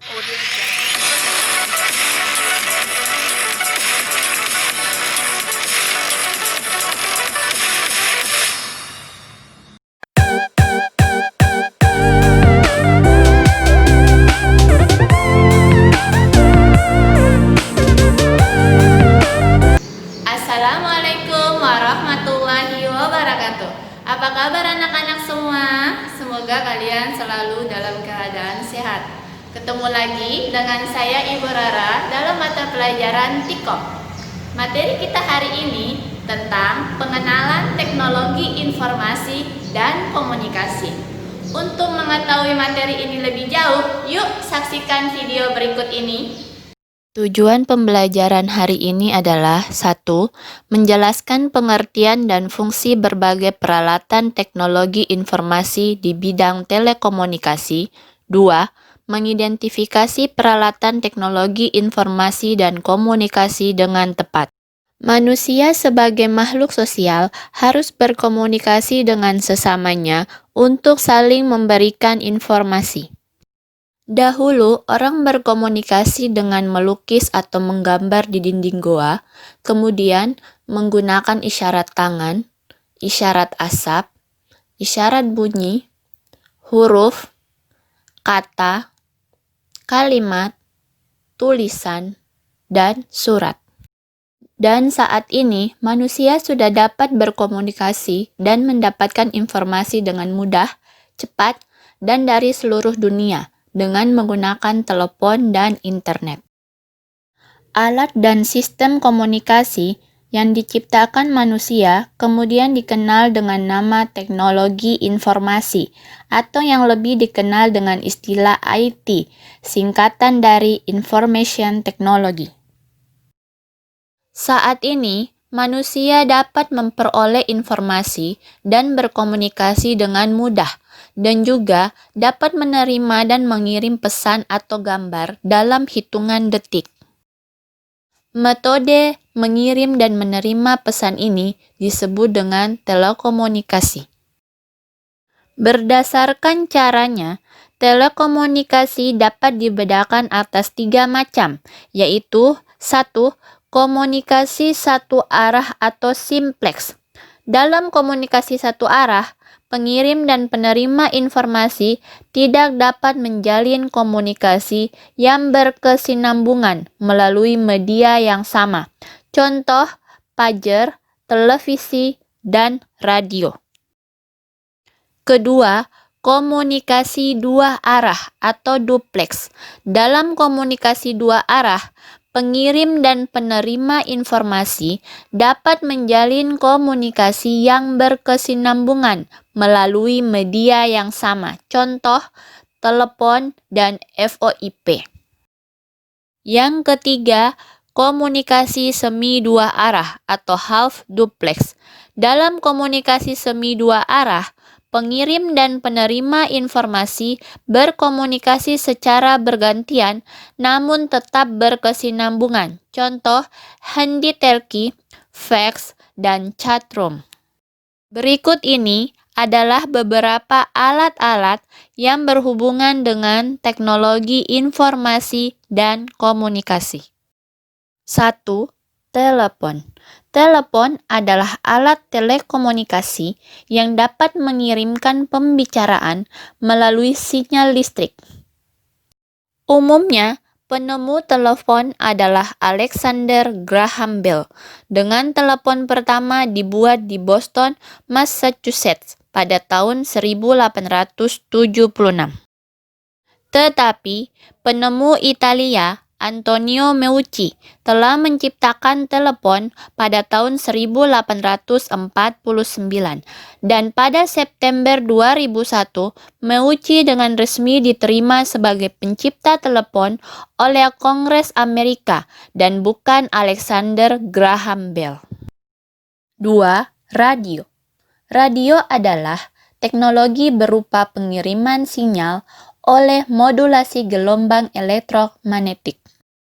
Audio Jungle. Assalamualaikum warahmatullahi wabarakatuh. Apa kabar anak-anak semua? Semoga kalian selalu dalam keadaan sehat. Ketemu lagi dengan saya Ibu Rara dalam mata pelajaran Tikom. Materi kita hari ini tentang pengenalan teknologi informasi dan komunikasi. Untuk mengetahui materi ini lebih jauh, yuk saksikan video berikut ini. Tujuan pembelajaran hari ini adalah 1. Menjelaskan pengertian dan fungsi berbagai peralatan teknologi informasi di bidang telekomunikasi. 2. Mengidentifikasi peralatan teknologi informasi dan komunikasi dengan tepat. Manusia sebagai makhluk sosial harus berkomunikasi dengan sesamanya untuk saling memberikan informasi. Dahulu, orang berkomunikasi dengan melukis atau menggambar di dinding goa, kemudian menggunakan isyarat tangan, isyarat asap, isyarat bunyi, huruf, kata, kalimat, tulisan, dan surat. Dan saat ini, manusia sudah dapat berkomunikasi dan mendapatkan informasi dengan mudah, cepat, dan dari seluruh dunia dengan menggunakan telepon dan internet. Alat dan sistem komunikasi yang diciptakan manusia kemudian dikenal dengan nama teknologi informasi atau yang lebih dikenal dengan istilah IT, singkatan dari Information Technology. Saat ini, manusia dapat memperoleh informasi dan berkomunikasi dengan mudah, dan juga dapat menerima dan mengirim pesan atau gambar dalam hitungan detik. Metode mengirim dan menerima pesan ini disebut dengan telekomunikasi. Berdasarkan caranya, telekomunikasi dapat dibedakan atas 3 macam, yaitu 1. Komunikasi satu arah atau simplex. Dalam komunikasi satu arah, pengirim dan penerima informasi tidak dapat menjalin komunikasi yang berkesinambungan melalui media yang sama. Contoh, pager, televisi, dan radio. Kedua, komunikasi dua arah atau duplex. Dalam komunikasi dua arah, pengirim dan penerima informasi dapat menjalin komunikasi yang berkesinambungan melalui media yang sama, contoh telepon dan VoIP. Yang ketiga, komunikasi semi dua arah atau half duplex. Dalam komunikasi semi dua arah, pengirim dan penerima informasi berkomunikasi secara bergantian namun tetap berkesinambungan. Contoh, handy-talkie, fax, dan chatroom. Berikut ini adalah beberapa alat-alat yang berhubungan dengan teknologi informasi dan komunikasi. 1. Telepon. Telepon adalah alat telekomunikasi yang dapat mengirimkan pembicaraan melalui sinyal listrik. Umumnya, penemu telepon adalah Alexander Graham Bell, dengan telepon pertama dibuat di Boston, Massachusetts pada tahun 1876. Tetapi, penemu Italia Antonio Meucci telah menciptakan telepon pada tahun 1849 dan pada September 2001 Meucci dengan resmi diterima sebagai pencipta telepon oleh Kongres Amerika dan bukan Alexander Graham Bell. 2. Radio. Radio adalah teknologi berupa pengiriman sinyal oleh modulasi gelombang elektromagnetik.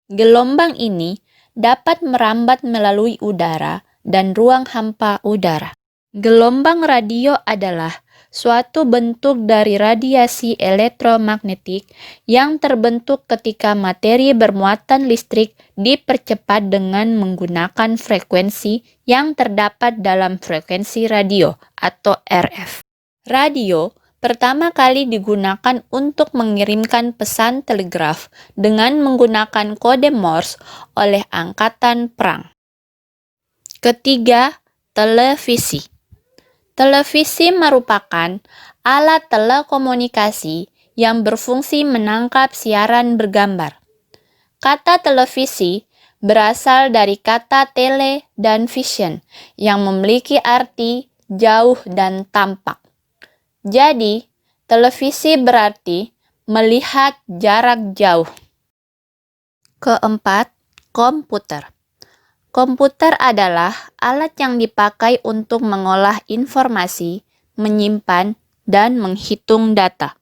Gelombang ini dapat merambat melalui udara dan ruang hampa udara. Gelombang radio adalah suatu bentuk dari radiasi elektromagnetik yang terbentuk ketika materi bermuatan listrik dipercepat dengan menggunakan frekuensi yang terdapat dalam frekuensi radio atau RF. Radio pertama kali digunakan untuk mengirimkan pesan telegraf dengan menggunakan kode Morse oleh angkatan perang. Ketiga, televisi. Televisi merupakan alat telekomunikasi yang berfungsi menangkap siaran bergambar. Kata televisi berasal dari kata tele dan vision yang memiliki arti jauh dan tampak. Jadi, televisi berarti melihat jarak jauh. Keempat, komputer. Komputer adalah alat yang dipakai untuk mengolah informasi, menyimpan, dan menghitung data.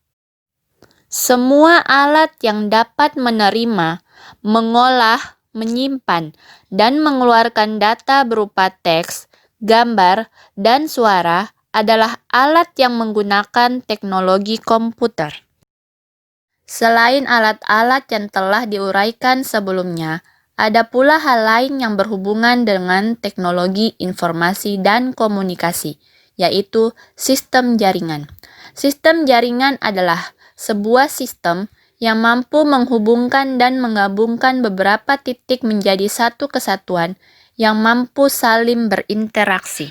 Semua alat yang dapat menerima, mengolah, menyimpan, dan mengeluarkan data berupa teks, gambar, dan suara adalah alat yang menggunakan teknologi komputer. Selain alat-alat yang telah diuraikan sebelumnya, ada pula hal lain yang berhubungan dengan teknologi informasi dan komunikasi, yaitu sistem jaringan. Sistem jaringan adalah sebuah sistem yang mampu menghubungkan dan menggabungkan beberapa titik menjadi satu kesatuan yang mampu saling berinteraksi.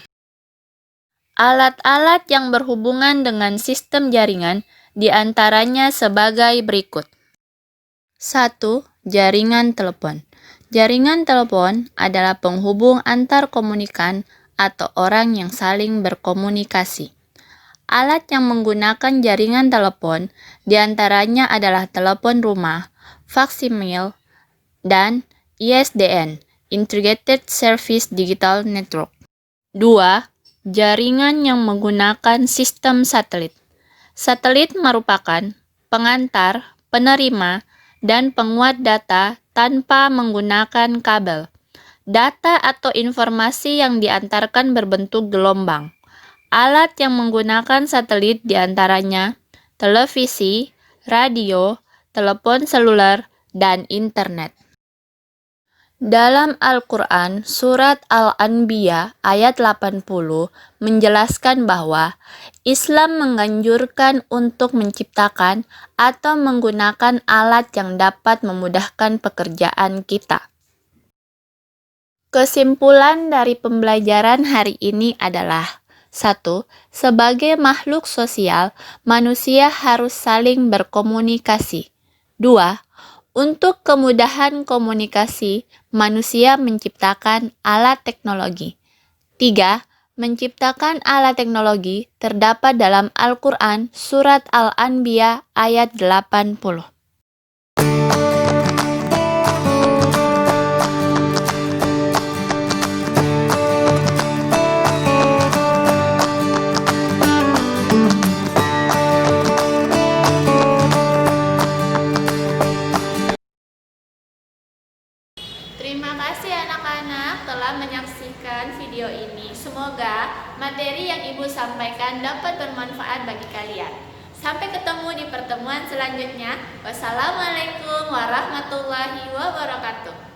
Alat-alat yang berhubungan dengan sistem jaringan diantaranya sebagai berikut. 1. Jaringan telepon. Jaringan telepon adalah penghubung antar komunikan atau orang yang saling berkomunikasi. Alat yang menggunakan jaringan telepon diantaranya adalah telepon rumah, faksimil, dan ISDN, Integrated Service Digital Network. 2. Jaringan yang menggunakan sistem satelit. Satelit merupakan pengantar, penerima, dan penguat data tanpa menggunakan kabel. Data atau informasi yang diantarkan berbentuk gelombang. Alat yang menggunakan satelit diantaranya televisi, radio, telepon seluler, dan internet. Dalam Al-Quran, surat Al-Anbiya ayat 80 menjelaskan bahwa Islam menganjurkan untuk menciptakan atau menggunakan alat yang dapat memudahkan pekerjaan kita. Kesimpulan dari pembelajaran hari ini adalah 1. Sebagai makhluk sosial, manusia harus saling berkomunikasi. 2. Untuk kemudahan komunikasi, manusia menciptakan alat teknologi. 3. Menciptakan alat teknologi terdapat dalam Al-Quran surat Al-Anbiya ayat 80. Terima kasih anak-anak telah menyaksikan video ini. Semoga materi yang Ibu sampaikan dapat bermanfaat bagi kalian. Sampai ketemu di pertemuan selanjutnya. Wassalamualaikum warahmatullahi wabarakatuh.